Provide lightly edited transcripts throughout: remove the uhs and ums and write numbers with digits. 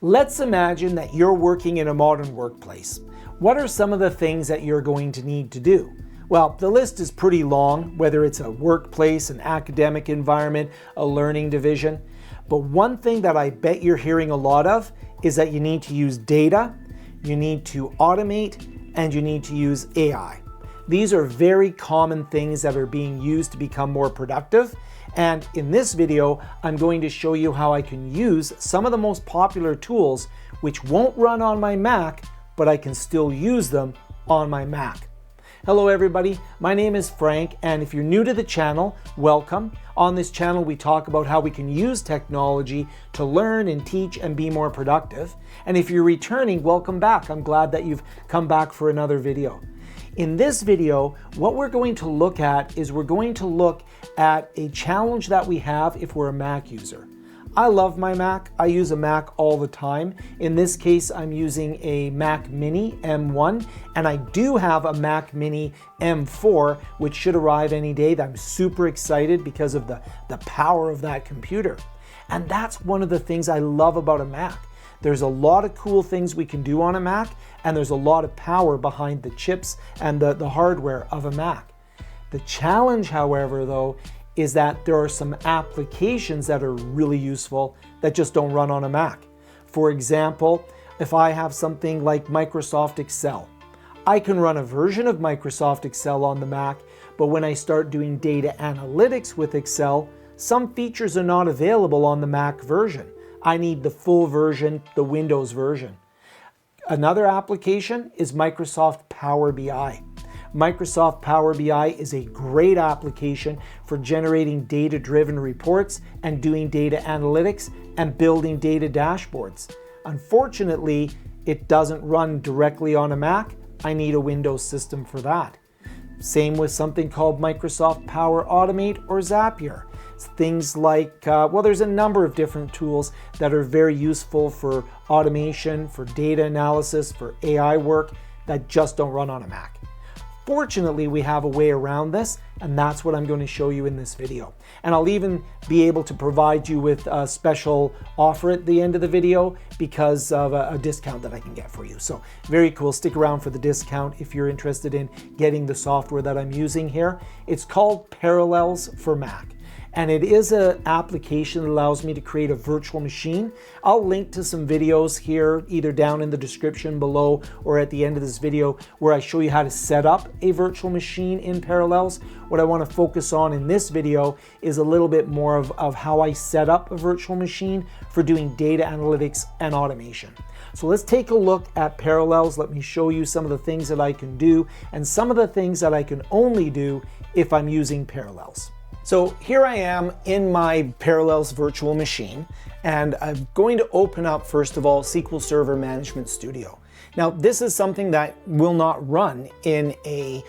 Let's imagine that you're working in a modern workplace. What are some of the things that you're going to need to do? Well, the list is pretty long, whether it's a workplace, an academic environment, a learning division. But one thing that I bet you're hearing a lot of is that you need to use data, you need to automate, and you need to use AI. These are very common things that are being used to become more productive. And in this video, I'm going to show you how I can use some of the most popular tools which won't run on my Mac, but I can still use them on my Mac. Hello everybody, my name is Frank, and if you're new to the channel, welcome. On this channel we talk about how we can use technology to learn and teach and be more productive. And if you're returning, welcome back. I'm glad that you've come back for another video. In this video, what we're going to look at is we're going to look at a challenge that we have if we're a Mac user. I love my Mac. I use a Mac all the time. In this case, I'm using a Mac Mini M1, and I do have a Mac Mini M4, which should arrive any day. I'm super excited because of the power of that computer. And that's one of the things I love about a Mac. There's a lot of cool things we can do on a Mac, and there's a lot of power behind the chips and the hardware of a Mac. The challenge, however, though, is that there are some applications that are really useful that just don't run on a Mac. For example, if I have something like Microsoft Excel, I can run a version of Microsoft Excel on the Mac, but when I start doing data analytics with Excel, some features are not available on the Mac version. I need the full version, the Windows version. Another application is Microsoft PowerBI. Microsoft PowerBI is a great application for generating data-driven reports and doing data analytics and building data dashboards. Unfortunately, it doesn't run directly on a Mac. I need a Windows system for that. Same with something called Microsoft Power Automate or Zapier. Things like, well, there's a number of different tools that are very useful for automation, for data analysis, for AI work that just don't run on a Mac. Fortunately, we have a way around this, and that's what I'm going to show you in this video. And I'll even be able to provide you with a special offer at the end of the video because of a discount that I can get for you. So very cool. Stick around for the discount if you're interested in getting the software that I'm using here. It's called Parallels for Mac. And it is an application that allows me to create a virtual machine. I'll link to some videos here, either down in the description below or at the end of this video, where I show you how to set up a virtual machine in Parallels. What I want to focus on in this video is a little bit more of how I set up a virtual machine for doing data analytics and automation. So let's take a look at Parallels. Let me show you some of the things that I can do and some of the things that I can only do if I'm using Parallels. So here I am in my Parallels virtual machine, and I'm going to open up, first of all, SQL Server Management Studio. Now, this is something that will not run in a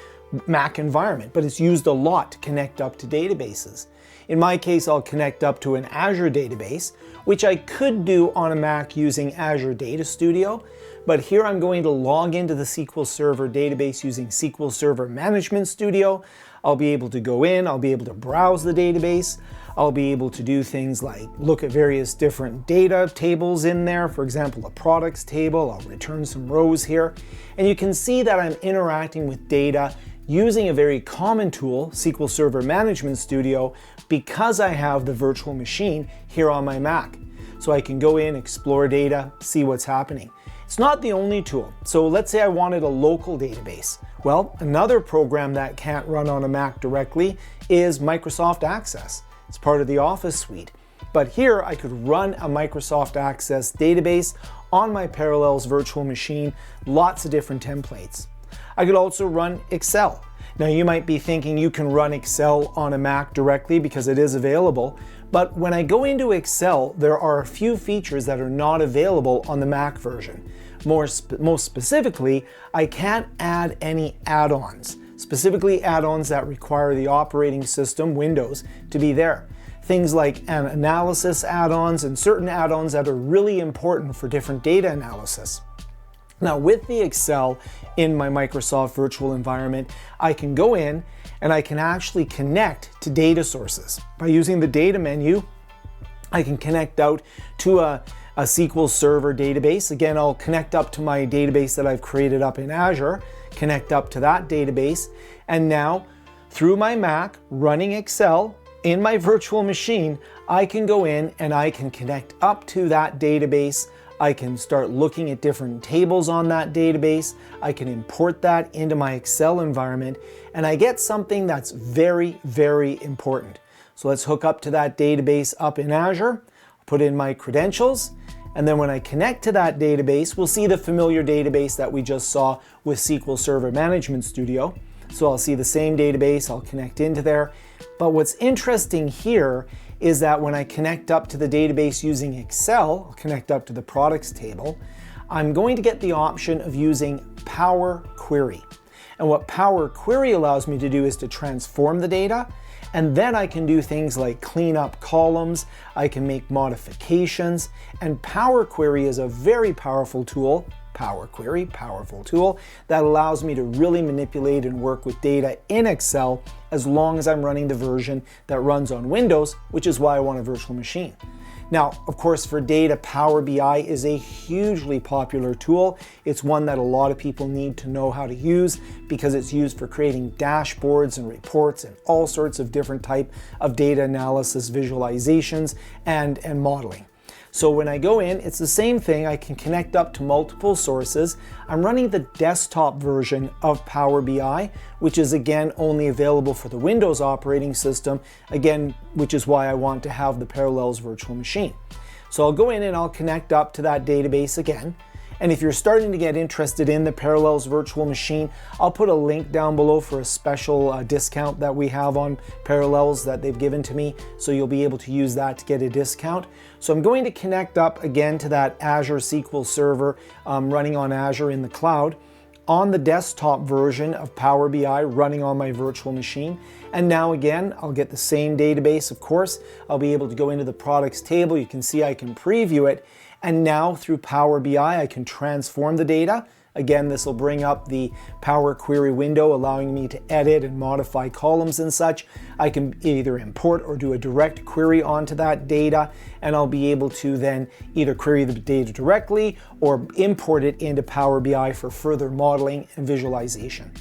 Mac environment, but it's used a lot to connect up to databases. In my case, I'll connect up to an Azure database, which I could do on a Mac using Azure Data Studio, but here I'm going to log into the SQL Server database using SQL Server Management Studio. I'll be able to go in, I'll be able to browse the database, I'll be able to do things like look at various different data tables in there, for example, a products table. I'll return some rows here, and you can see that I'm interacting with data using a very common tool, SQL Server Management Studio, because I have the virtual machine here on my Mac. So I can go in, explore data, see what's happening. It's not the only tool. So let's say I wanted a local database. Well, another program that can't run on a Mac directly is Microsoft Access. It's part of the Office suite. But here I could run a Microsoft Access database on my Parallels virtual machine, lots of different templates. I could also run Excel. Now you might be thinking you can run Excel on a Mac directly because it is available, but when I go into Excel, there are a few features that are not available on the Mac version. Most specifically, I can't add any add-ons, specifically add-ons that require the operating system, Windows, to be there. Things like analysis add-ons and certain add-ons that are really important for different data analysis. Now with the Excel in my Microsoft virtual environment, I can go in and I can actually connect to data sources. By using the data menu, I can connect out to a a SQL Server database. Again, I'll connect up to my database that I've created up in Azure, connect up to that database, and now through my Mac running Excel in my virtual machine, I can go in and I can connect up to that database. I can start looking at different tables on that database. I can import that into my Excel environment, and I get something that's very, very important. So let's hook up to that database up in Azure, put in my credentials, and then when I connect to that database, we'll see the familiar database that we just saw with SQL Server Management Studio. So I'll see the same database, I'll connect into there. But what's interesting here is that when I connect up to the database using Excel, I'll connect up to the products table, I'm going to get the option of using Power Query. And what Power Query allows me to do is to transform the data, and then I can do things like clean up columns, I can make modifications, and Power Query is a very powerful tool. Power Query, powerful tool that allows me to really manipulate and work with data in Excel as long as I'm running the version that runs on Windows, which is why I want a virtual machine. Now, of course, for data, Power BI is a hugely popular tool. It's one that a lot of people need to know how to use because it's used for creating dashboards and reports and all sorts of different type of data analysis, visualizations, and modeling. So when I go in, it's the same thing. I can connect up to multiple sources. I'm running the desktop version of Power BI, which is again only available for the Windows operating system, again, which is why I want to have the Parallels virtual machine. So I'll go in and I'll connect up to that database again. And if you're starting to get interested in the Parallels virtual machine, I'll put a link down below for a special discount that we have on Parallels that they've given to me. So you'll be able to use that to get a discount. So I'm going to connect up again to that Azure SQL Server running on Azure in the cloud on the desktop version of Power BI running on my virtual machine. And now again, I'll get the same database, of course. I'll be able to go into the products table. You can see I can preview it. And now through Power BI, I can transform the data. Again, this will bring up the Power Query window, allowing me to edit and modify columns and such. I can either import or do a direct query onto that data, and I'll be able to then either query the data directly or import it into Power BI for further modeling and visualization.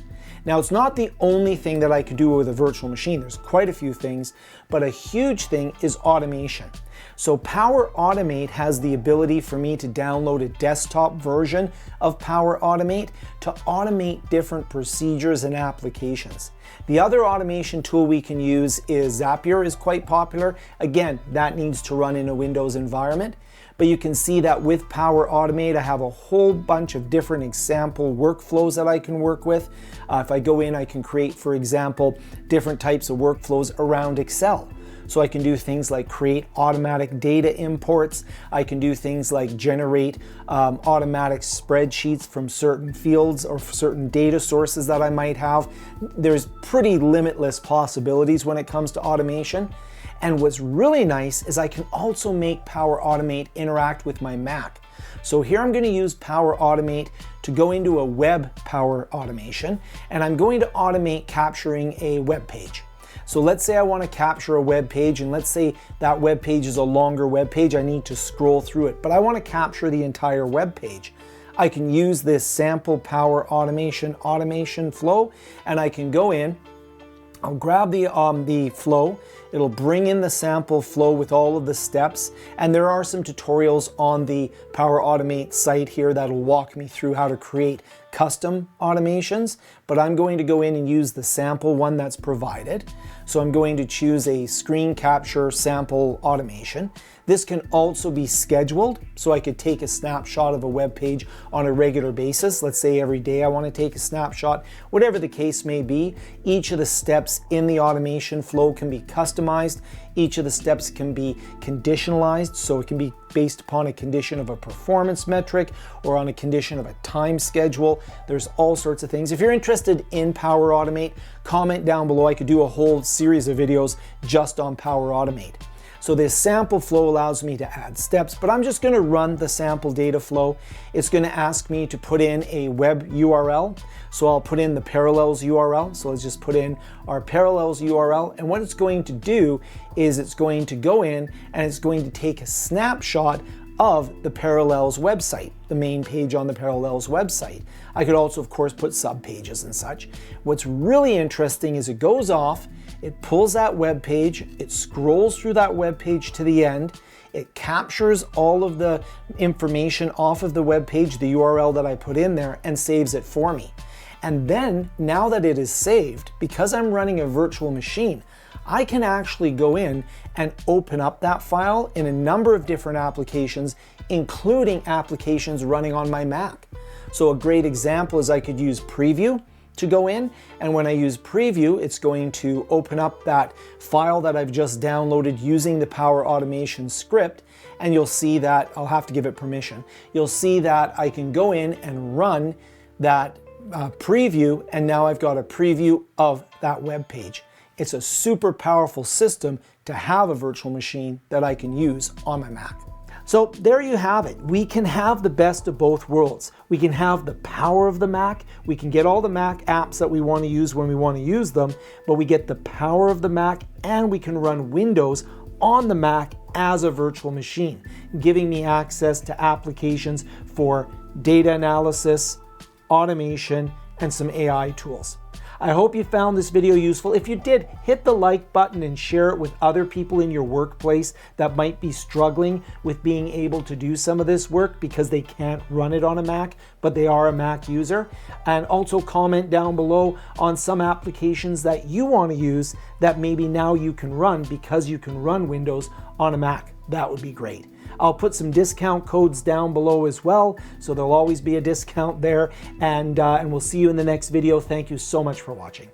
Now, it's not the only thing that I could do with a virtual machine. There's quite a few things, but a huge thing is automation. So Power Automate has the ability for me to download a desktop version of Power Automate to automate different procedures and applications. The other automation tool we can use is Zapier is quite popular. Again, that needs to run in a Windows environment. But you can see that with Power Automate, I have a whole bunch of different example workflows that I can work with. If I go in, I can create, for example, different types of workflows around Excel. So I can do things like create automatic data imports. I can do things like generate automatic spreadsheets from certain fields or certain data sources that I might have. There's pretty limitless possibilities when it comes to automation. And what's really nice is I can also make Power Automate interact with my Mac. So here I'm going to use Power Automate to go into a web Power Automation, and I'm going to automate capturing a web page. So let's say I want to capture a web page, and let's say that web page is a longer web page. I need to scroll through it, but I want to capture the entire web page. I can use this sample Power automation flow, and I can go in. I'll grab the flow. It'll bring in the sample flow with all of the steps, and there are some tutorials on the Power Automate site here that'll walk me through how to create custom automations, but I'm going to go in and use the sample one that's provided. So I'm going to choose a screen capture sample automation. This can also be scheduled, so I could take a snapshot of a web page on a regular basis. Let's say every day I want to take a snapshot, whatever the case may be. Each of the steps in the automation flow can be customized. Each of the steps can be conditionalized, so it can be based upon a condition of a performance metric or on a condition of a time schedule. There's all sorts of things. If you're interested in Power Automate, comment down below. I could do a whole series of videos just on Power Automate. So this sample flow allows me to add steps, but I'm just going to run the sample data flow. It's going to ask me to put in a web URL. So I'll put in the Parallels URL. So let's just put in our Parallels URL. And what it's going to do is it's going to go in and it's going to take a snapshot of the Parallels website, the main page on the Parallels website. I could also, of course, put subpages and such. What's really interesting is it goes off, it pulls that web page, it scrolls through that web page to the end, it captures all of the information off of the web page, the URL that I put in there, and saves it for me. And then, now that it is saved, because I'm running a virtual machine, I can actually go in and open up that file in a number of different applications, including applications running on my Mac. So a great example is I could use Preview to go in, and when I use Preview, it's going to open up that file that I've just downloaded using the Power Automation script, and you'll see that, I'll have to give it permission, you'll see that I can go in and run that preview, and now I've got a preview of that web page. It's a super powerful system to have a virtual machine that I can use on my Mac. So there you have it. We can have the best of both worlds. We can have the power of the Mac. We can get all the Mac apps that we want to use when we want to use them, but we get the power of the Mac, and we can run Windows on the Mac as a virtual machine, giving me access to applications for data analysis, automation, and some AI tools. I hope you found this video useful. If you did, hit the like button and share it with other people in your workplace that might be struggling with being able to do some of this work because they can't run it on a Mac, but they are a Mac user. And also comment down below on some applications that you want to use that maybe now you can run because you can run Windows on a Mac. That would be great. I'll put some discount codes down below as well, so there'll always be a discount there, and we'll see you in the next video. Thank you so much for watching.